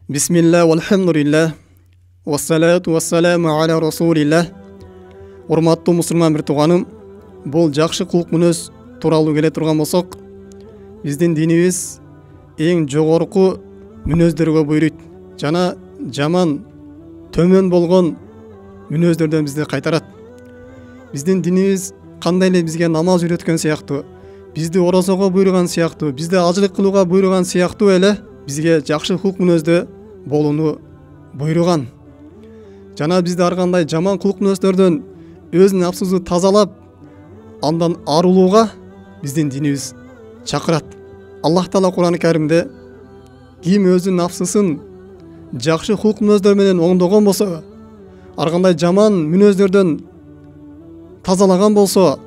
Бисмилла, валхамдулилlah, вассалату вассаламу аля расулилlah. Урматтуу мусулман бир тууганым, бул жакшы кулук мүнөз тууралуу келе турган болсок, биздин динибиз эң жогорку мүнөздөргө буйруйт жана жаман, төмөн болгон мүнөздөрдөн бизди кайтарат. Биздин динибиз кандай эле бизге намаз үйрөткөн сыяктуу, бизди орозого буйруган сыяктуу, бизди ажылык кылууга буйруган сыяктуу эле бизге жакшы кулук мүнөздө болууну буйруган. Жана бизди ар кандай жаман кулук мүнөздөрдөн өз нафсыбызды тазалап, андан арылууга биздин динибиз чакырат. Аллах Таала Кур'ан-ы Каримде ким өзүнүн нафсысын жакшы кулук мүнөздөр менен оңдогон болсо, ар кандай жаман мүнөздөрдөн тазалаган болсо,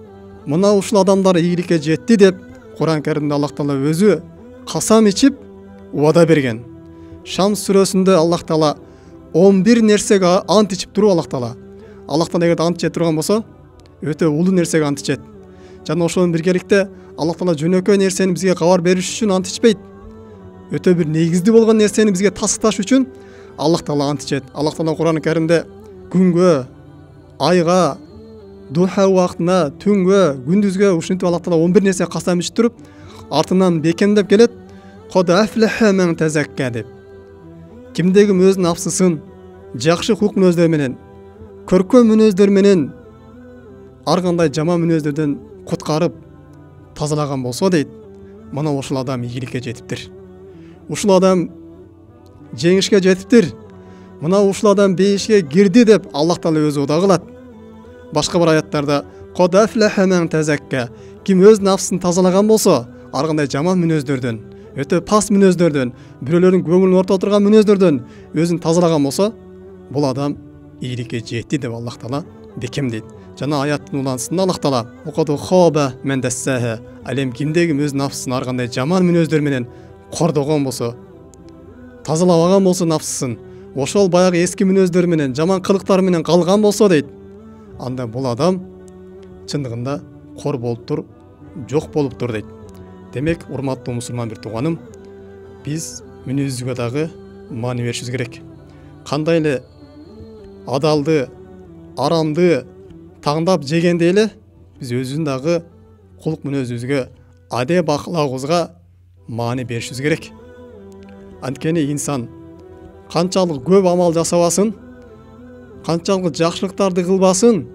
мына ушул адамдар ийгиликке жетти деп Кур'ан-ы Каримде Аллах Таала өзү касам ичип убада берген. Шамс сүрөсүндө Аллах Таала 11 нерсеге ант ичип туруп Аллах Таала эгер ант иче турган болсо, өтө улуу нерсеге ант ичет. Жана ошонун биргеликте Аллах Таала жөнөкөй нерсени бизге кабар бериш үчүн ант ичпейт. Өтө бир негиздүү болгон нерсени бизге тасыкташ үчүн Аллах Таала ант ичет. Аллах Таала Кур'ан-ы Каримде күнгө, айга, духа убактына, түнгө, күндүзгө ушинтип Аллах Таала 11 нерсе касам ичип туруп, артынан бекемдеп келет. Код афлаха мен тазакка деп. Кимдеги өз нафсысын жакшы кулук мүнөздөр менен, көркөм мүнөздөр менен, ар кандай жаман мүнөздөрдөн куткарып тазалаган болсо дейт, мына ушул адам ийгиликке жетиптир. Ушул адам жеңишке жетиптир. Мына ушул адам бейишке кирди деп Аллах Таала өзү уда кылат. Башка бир аяттарда код афлаха мен тазакка, ким өз нафсын тазалаган болсо, ар кандай жаман мүнөздөрдөн, өтө пас мүнөздөрдөн, бирөөлөрдүн көңүлүн ортого турган мүнөздөрдөн өзүн тазалаган болсо, бул адам ийгиликке жетти деп Аллах Таала бекемдейт. Жана аяттын улантысында Аллах Таала окоду хоба мен дассаха, алем кимдеги өз нафсын ар кандай жаман мүнөздөр менен кордогон болсо, тазалабаган болсо нафсын, ошол баягы эски мүнөздөр менен, жаман кылыктар менен калган болсо дейт, анда бул адам чындыгында кор болуптур, жок болуптур дейт. Демек, урматтуу мусулман бир тууганым, биз мүнөзүгө дагы маани беришибиз керек. Кандай эле адалды, арамды таңдап жегенде эле биз өзүбүздүн дагы кулук мүнөзүбүзгө, адеп аклагыбызга маани беришибиз керек. Анткени инсан канчалык көп амал жасабасын, канчалык жакшылыктарды кылбасын,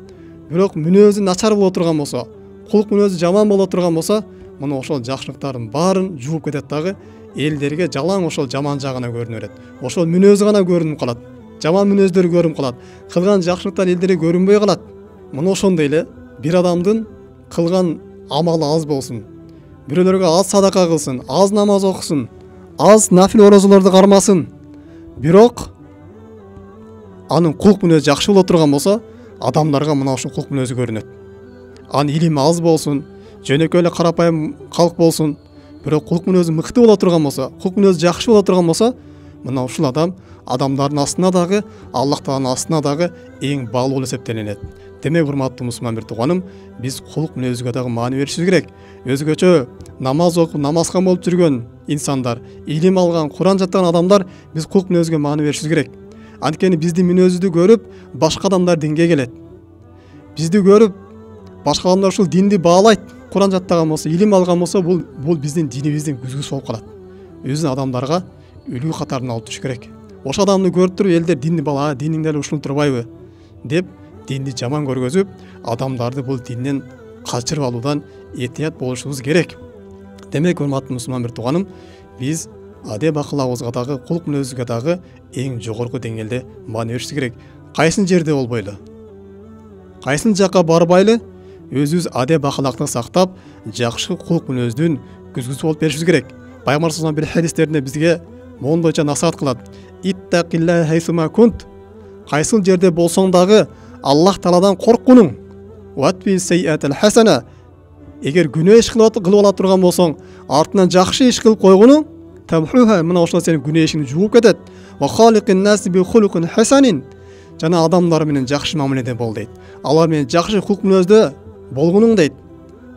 бирок мүнөзү начар боло турган болсо, кулук мүнөзү жаман боло турган болсо, мына ошол жакшылыктардын баарын жууп кетет дагы, элдерге жалаң ошол жаман жагына көрүнө берет. Ошол мүнөзү гана көрүнүп калат. Жаман мүнөздөр көрүнүп калат. Кылган жакшылыктар элдерге көрүнбөй калат. Мына ошондой эле бир адамдын кылган амалы аз болсун, бирөөлөргө аз садака кылсын, аз намаз окусун, аз нафил орозолорду кармасын, бирок анын кулук мүнөзү жакшы боло турган болсо, адамдарга мына ошол кулук мүнөзү көрүнөт. Анын илими аз болсун, жөнөкөй эле карапайым калк болсун, бирок кулук мүнөзү мыкты боло турган болсо, кулук мүнөзү жакшы боло турган болсо, мына ушул адам адамдардын астына дагы, Аллах Тааланын астына дагы эң баалуу болуп эсептелинет. Демек, урматтуу мусулман бир тууганым, биз кулук мүнөзүгө дагы маани беришибиз керек. Өзгөчө намаз окуп, намазкан болуп жүргөн инсандар, илим алган, Кур'ан жаттаган адамдар, биз кулук мүнөзүгө маани беришибиз керек. Анткени биздин мүнөзүбүздү көрүп, башка адамдар динге келет. Бизди көрүп, башка адамдар ушул динди баалайт. Кур'ан жаттаган болсо, илим алган болсо, бул биздин динибиздин күзгүсү болуп калат. Өзүн адамдарга үлгү катарына алып туруш керек. Ошол адамды көрүп туруп, элдер динди бала, диниңде эле ушул турбайбы деп динди жаман көргөзүп, адамдарды бул динден качырып алуудан этият болушубуз керек. Демек, урматтуу мусулман бир тууганым, биз адеп аклагыбызга дагы, кулук мүнөзүгө дагы эң жогорку деңгээлде маани беришибиз керек. Кайсын жерде болбойлу, кайсын жакка барбайлы, өзүбүз адеп акылакты сактап, жакшы кулук мүнөздүн күзгүсү болуп беришибиз керек. Пайгамбар саллаллаху алейхи ва саллям бир хадистеринде бизге мондойча насаат кылат: иттакилла хайсума кунт. Кайсыл жерде болсоң дагы Аллах Тааладан корккунуң. Ватби сайятал хасана. Эгер күнөө иш кылып ала турган болсоң, артынан жакшы иш кылып койгунуң, тамхуха, мына ошол сенин күнөө ишиңди жууп кетет. Ва халикин наси би хулукун хасанин. Жана адамдар менен жакшы мамиледе бол дейт. Алар менен жакшы кулук мүнөздө болгунуң дейт.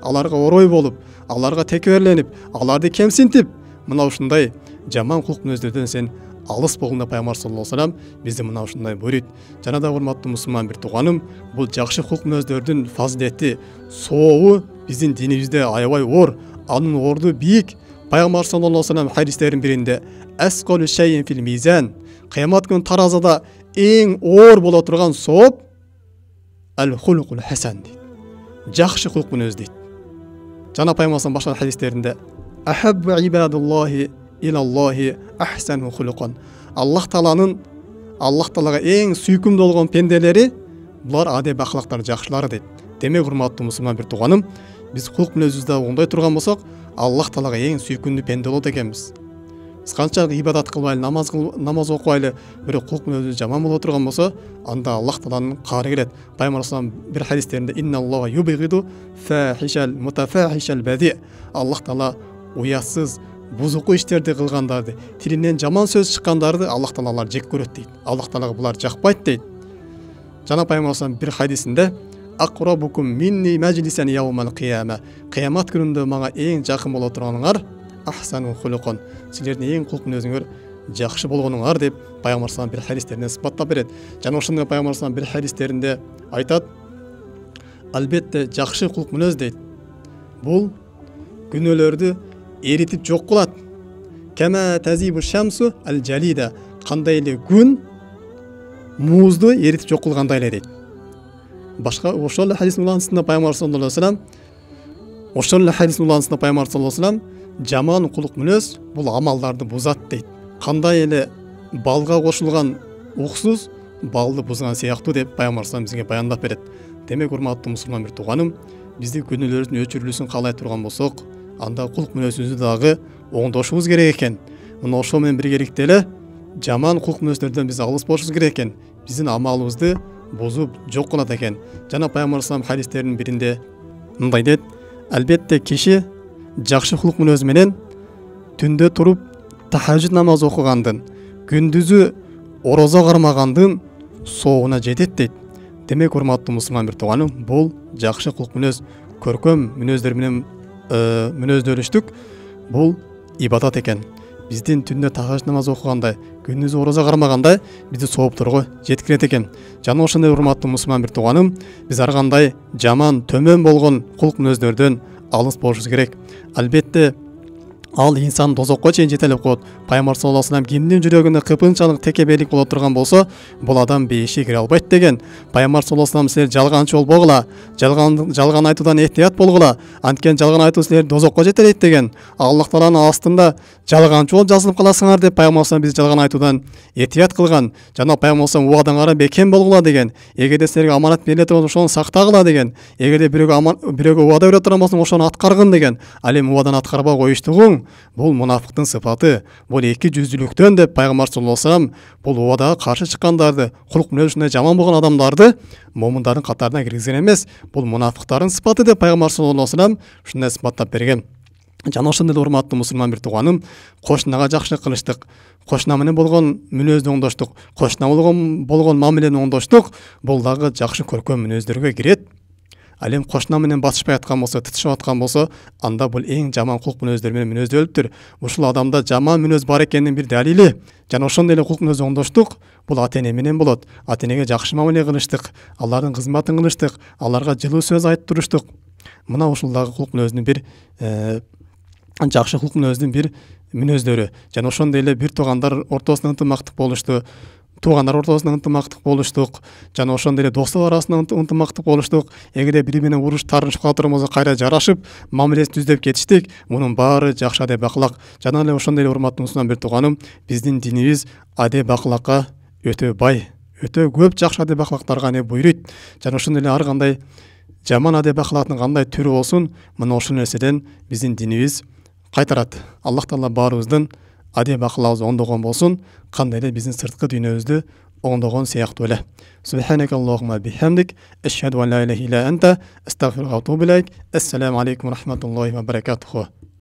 Аларга орой болуп, аларга текеберленип, аларды кемсинтип, мына ушундай жаман кулк мүнөздөрдөн сен алыс болгондо пайгамбар саллаллаху алейхи вассалам бизди мына ушундай буйройт. Жана да урматтуу мусулман бир тууганым, бул жакшы кулк мүнөздөрдүн фазилети, сообу биздин динибизде аябай оор, анын орду бийик. Пайгамбар саллаллаху алейхи вассалам хадистердин биринде асқалу шайин фил мизан, кыямат күнү таразада эң оор боло турган сооп ал хулукул хасан дейт. Жакшы кулк мүнөз дейт. Жана пайгамбар башка хадистеринде ахаббу ибадуллахи илаллахи ахсану хулукан. Аллах Таалага эң сүйкүмдүү болгон пенделери булар адеп ахлактар жакшылары дейт. Демек урматтуу мусулман бир тууганым, биз кулк мүнөзүбүздү оңдой турган болсок, Аллах Таалага эң сүйкүмдүү пенде болот экенбиз. Биз канчалык ибадат кылбайлы, намаз окубайлы, бирок кулк мүнөзүбүз жаман боло турган болсо, анда Аллах Тааланын каары келет. Пайгамбар саллаллаху алейхи бир хадистеринде инналлаха юбгиду фахишал мутафахишал бади. Аллах Таала уятсыз, бузуку иштерди кылгандарды, тилинен жаман сөз чыккандарды Аллах Таалалар жек көрөт дейт. Аллах Таалага булар жакпайт дейт. Жана пайгамбар саллаллаху бир хадисинде акрабукум минни маджлисан яумал кыяма. Кыямат күнүндө мага эң жакын боло турганыңар ахсану хулукун. Силердин эң кулк мүнөзүңөр жакшы болгонуңар деп пайгамбар саллаллаху бир хадистеринде сыпаттап берет. Жана ошондой пайгамбар саллаллаху бир хадистеринде айтат: албетте жакшы кулк мүнөз дейт. Бул күнөөлөрдү эритип жок кылат. Кама тазибу шамсу ал жалида. Кандай эле күн музду эритип жок кылгандай эле дейт. Башка ошол хадистин уланысында пайгамбар саллаллаху алейхи вассалам жаман кулк мүнөз бул амалдарды бузат дейт. Кандай эле балга кошулган уксуз балды бузган сыяктуу деп пайгамбар саллаллаху бизге баяндап берет. Демек урматтуу мусулман бир тууганым, бизди күнөөлөрдүн өчүрүлүүсүн каалай турган болсок, анда кулк мүнөзүбүздү дагы оңдошубуз керек экен. Мына ошол менен биргеликте эле жаман кулк мүнөздөрдөн биз алыс болушубуз керек экен. Биздин амалыбызды бузуп жок кылат экен. Жана пайгамбар саллаллаху хадистеринин биринде мындай дейт: албетте киши жакшы кулк мүнөз менен түндө туруп тахажжуд намаз окугандын, күндүзү орозо кармагандын соогуна жетет дейт. Демек урматтуу мусулман бир тууганым, бул жакшы кулк мүнөз, көркөм мүнөздөр менен мүнөздөрүштүк бул ибадат экен. Биздин түндө тахажжуд намаз окугандай, күндүзү орозо кармагандай бизди соопторго жеткирет экен. Жана ошондой урматтуу мусулман бир тууганым, биз ар кандай жаман, төмөн болгон кулк мүнөздөрдөн алыс болушубуз керек. Албетте ал инсан дозокко чейин жетелеп коет. Пайгамбар саллаллаху алейхи вассалам кимдин жүрөгүндө кыпынчалык текебелик боло турган болсо, бул адам бейишке кире албайт деген. Пайгамбар саллаллаху алейхи вассалам силер жалганчы болбогула, жалган айтуудан эhtiyat болгула, анткени жалган айтуу силерди дозокко жетелейт деген. Аллах Тааланын астында жалганчы болуп жазылып каласыңар деп пайгамбар саллаллаху алейхи вассалам биз жалган айтуудан эhtiyat кылган. Жана пайгамбар саллаллаху алейхи вассалам убадаңарга бекем болгула деген. Эгерде силерге аманат берилет болсо ошону сактагыла деген. Эгерде бирөөгө убада бере турган болсоң ошону аткаргын деген. Ал эми убаданы аткарбай коюштугуң бул мунафыктын сыпаты, бул эки жүздүүлүктөн деп пайгамбар саллаллаху алейхи вассалам бул убадага каршы чыккандарды, кулк мүнөз ушундай жаман болгон адамдарды момундардын катарына киргизген эмес, бул мунафыктардын сыпаты деп пайгамбар саллаллаху алейхи вассалам ушундай сыпаттап берген. Жана ошондой эле урматтуу мусулман бир тууганым, кошунага жакшылык кылыштык, кошуна менен болгон мүнөздү оңдоштук, кошуна болгон мамилени оңдоштук, бул дагы жакшы көркөм мүнөздөргө кирет. Ал эми кошуна менен басышпай аткан болсо, тытышып аткан болсо, анда бул эң жаман кулк мүнөздөр менен мүнөздөлүптүр. Ушул адамда жаман мүнөз бар экенин бир далили. Жана ошондой эле кулк мүнөз оңдоштук бул ата-эне менен болот. Ата-энеге жакшы мамиле кылыштык, алардын кызматын кылыштык, аларга жылуу сөз айтып туруштук. Мына ушул дагы кулк мүнөздүн бир жакшы кулк мүнөздүн бир мүнөздөрү. Жана ошондой эле бир туугандар ортосунда ынтымактык болушту. Туугандар ортосунда ынтымактык болуштук, жана ошондой эле достор арасында ынтымактык болуштук. Эгерде бири менен уруш тарынышып кала турган болсо, кайра жарашып, мамилесин түздөп кетиштик. Мунун баары жакшы адеп акылак. Жана эле ошондой эле урматтуу мусулман бир тууганым, биздин динибиз адеп акылакка өтө бай, өтө көп жакшы адеп акылактарга буйруйт. Жана ошондой эле ар кандай жаман адеп акылактын кандай түрү болсун, мына ошол нерседен биздин динибиз кайтарат. Аллах Таала баарыбыздын адеп акылыбызды оңдогон болсун, кандай эле биздин сырткы дүйнөбүздү оңдогон сыяктуу эле. Субханак Аллахумма бихамдик, ашхаду ан ла илаха илля анта, астагфирука ва атубу илейк. Ассаламу алейкум ва рахматуллахи ва баракатуху.